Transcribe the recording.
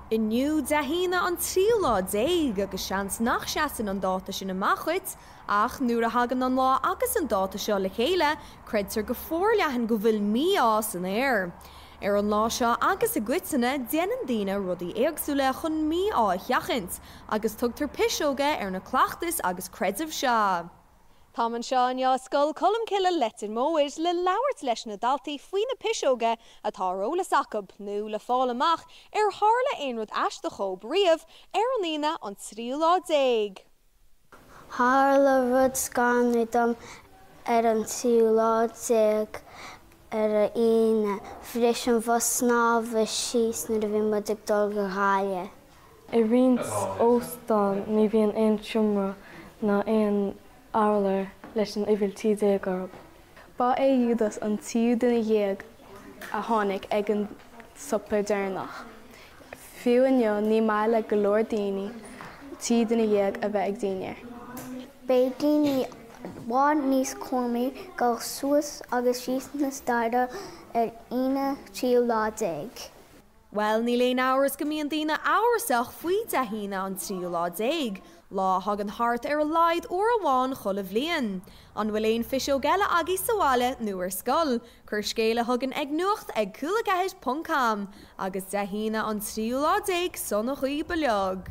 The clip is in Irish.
Inniu dahína an tríú lá déig agus seans nach seaan an dáta sin amachchuit, ach nuair a hagan an lá agus an dáta seo le chéile, creidtar go fórleathan go bhfuil mí ás an air. Ar an lá seo agus a gcuitanna déanaan daoine rudaí éagsúla chun mí áithheachint, agus tugtar pisóga ar na cleachtas agus creidimh seo. Tá an seo an scoil colm cile Leitir Móir le labhairt leis na daltaí faoin na pisóga atá róla sacab nó le fáil amach ar tharla aon rud eiste chomh riamh ar an líne an tríú lá déig. Tharla rud scanú dom ar an tríú lá déig ar a hAoine fris an bhos snámha síos na bhí mud ag dul go háile. I rins óstáin ní bhíon aon siomra na aon álar leis an ihiltí déag. Ba é dúdas an tíú duna dhéag a tháinig ag an sopa dearnach. Fiú anneo ní mála go leor daoine tí duna dhéag a bheith ag daoine. Bé daoine bhád níos cuamaí go suas agus síos na staire ar aoine tríú lá déig. Well, ní léon áras go mbíonn daoine áhairsach faoi dahína an tríú lá déig, lá thug an thart ar a laid ó amháin chula bhliain. An bhfuil éon fisio geile agaí sa bhaile nó ar scoil, chur scéile thugann ag nuacht ag cúla4.com agus dahína an tríú lá déig son na chuí beag.